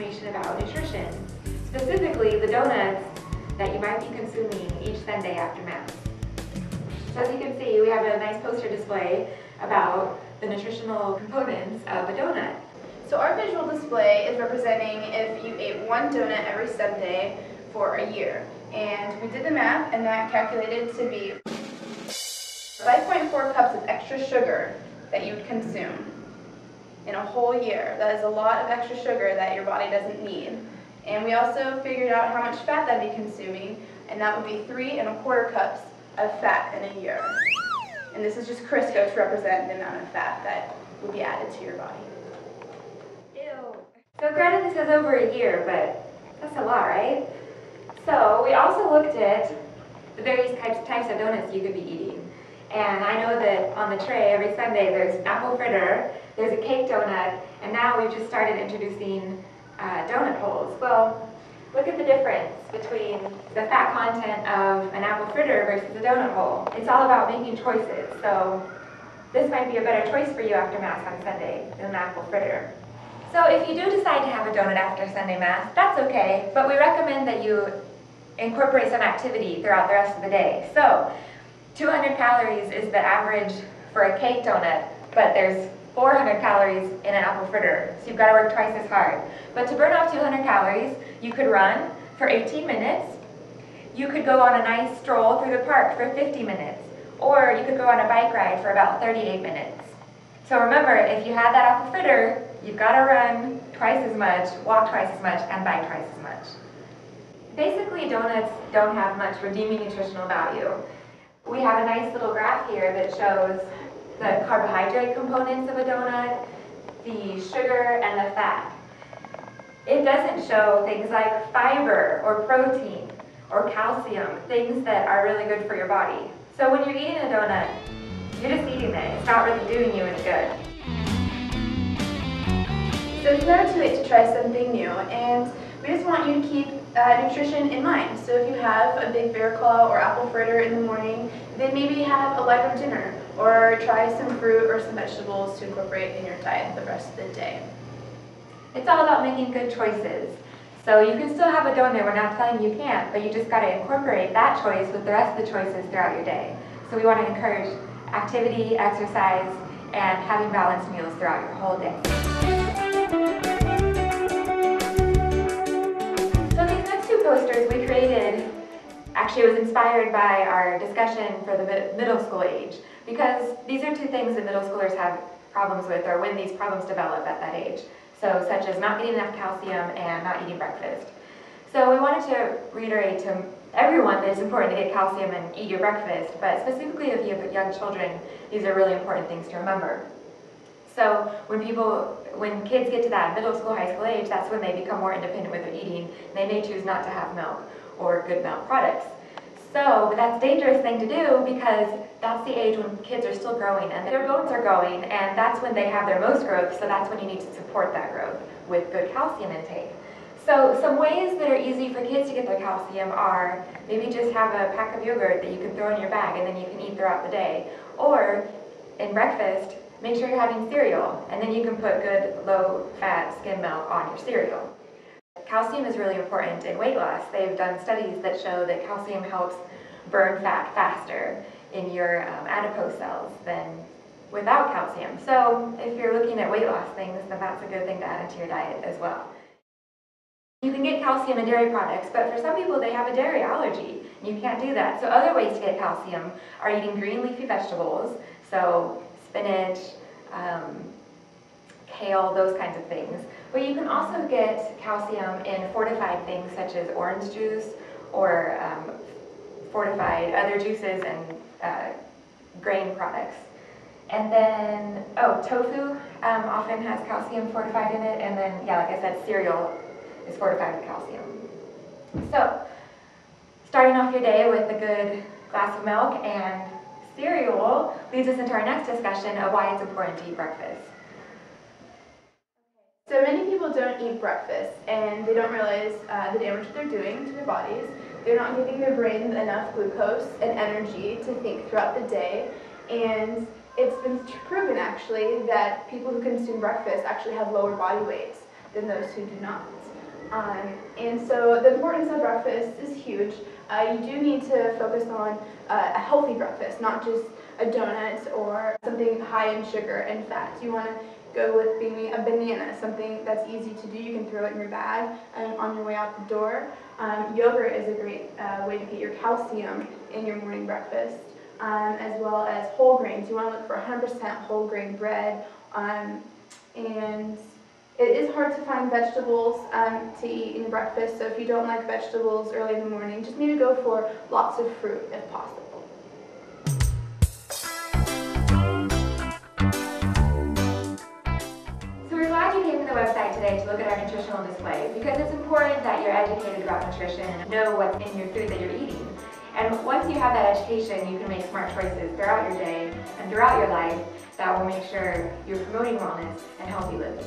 information about nutrition, specifically the donuts that you might be consuming each Sunday after Mass. So as you can see, we have a nice poster display about the nutritional components of a donut. So our visual display is representing if you ate one donut every Sunday for a year. And we did the math, and that calculated to be 5.4 cups of extra sugar that you would consume in a whole year. That is a lot of extra sugar that your body doesn't need. And we also figured out how much fat that'd be consuming, and that would be 3¼ cups of fat in a year. And this is just Crisco to represent the amount of fat that would be added to your body. Ew. So granted this is over a year, but that's a lot, right? So we also looked at the various types of donuts you could be eating. And I know that on the tray every Sunday there's an apple fritter, there's a cake donut, and now we've just started introducing donut holes. Well, look at the difference between the fat content of an apple fritter versus a donut hole. It's all about making choices. So this might be a better choice for you after Mass on Sunday than an apple fritter. So if you do decide to have a donut after Sunday Mass, that's okay, but we recommend that you incorporate some activity throughout the rest of the day. So 200 calories is the average for a cake donut, but there's 400 calories in an apple fritter, so you've got to work twice as hard. But to burn off 200 calories, you could run for 18 minutes, you could go on a nice stroll through the park for 50 minutes, or you could go on a bike ride for about 38 minutes. So remember, if you had that apple fritter, you've got to run twice as much, walk twice as much, and bike twice as much. Basically, donuts don't have much redeeming nutritional value. We have a nice little graph here that shows the carbohydrate components of a donut, the sugar, and the fat. It doesn't show things like fiber or protein or calcium, things that are really good for your body. So when you're eating a donut, you're just eating it. It's not really doing you any good. So it's never too late to try something new, and we just want you to keep nutrition in mind. So if you have a big bear claw or apple fritter in the morning, then maybe have a lighter dinner, or try some fruit or some vegetables to incorporate in your diet the rest of the day. It's all about making good choices. So you can still have a donut, we're not telling you can't, but you just got to incorporate that choice with the rest of the choices throughout your day. So we want to encourage activity, exercise, and having balanced meals throughout your whole day. So these next two posters we created, actually it was inspired by our discussion for the middle school age, because these are two things that middle schoolers have problems with, or when these problems develop at that age. So such as not getting enough calcium and not eating breakfast. So we wanted to reiterate to everyone that it's important to get calcium and eat your breakfast, but specifically if you have young children, these are really important things to remember. So when kids get to that middle school, high school age, that's when they become more independent with their eating. They may choose not to have milk or good milk products. So, but that's a dangerous thing to do because that's the age when kids are still growing and their bones are growing, and that's when they have their most growth, so that's when you need to support that growth with good calcium intake. So some ways that are easy for kids to get their calcium are maybe just have a pack of yogurt that you can throw in your bag and then you can eat throughout the day. Or in breakfast, make sure you're having cereal, and then you can put good low-fat skim milk on your cereal. Calcium is really important in weight loss. They've done studies that show that calcium helps burn fat faster in your adipose cells than without calcium. So if you're looking at weight loss things, then that's a good thing to add into your diet as well. You can get calcium in dairy products, but for some people they have a dairy allergy. You can't do that. So other ways to get calcium are eating green leafy vegetables, so spinach, kale, those kinds of things. But you can also get calcium in fortified things such as orange juice or fortified other juices and grain products. And then, tofu often has calcium fortified in it, and then, yeah, like I said, cereal is fortified with calcium. So, starting off your day with a good glass of milk and cereal leads us into our next discussion of why it's important to eat breakfast. So many people don't eat breakfast, and they don't realize the damage they're doing to their bodies. They're not giving their brains enough glucose and energy to think throughout the day, and it's been proven actually that people who consume breakfast actually have lower body weights than those who do not. And so the importance of breakfast is huge. You do need to focus on a healthy breakfast, not just a donut or something high in sugar and fat. You want to go with maybe a banana, something that's easy to do. You can throw it in your bag on your way out the door. Yogurt is a great way to get your calcium in your morning breakfast, as well as whole grains. You want to look for 100% whole grain bread, and it is hard to find vegetables to eat in your breakfast, so if you don't like vegetables early in the morning, just maybe go for lots of fruit if possible. So we're glad you came to the website today to look at our nutritional display, because it's important that you're educated about nutrition and know what's in your food that you're eating. And once you have that education, you can make smart choices throughout your day and throughout your life that will make sure you're promoting wellness and healthy living.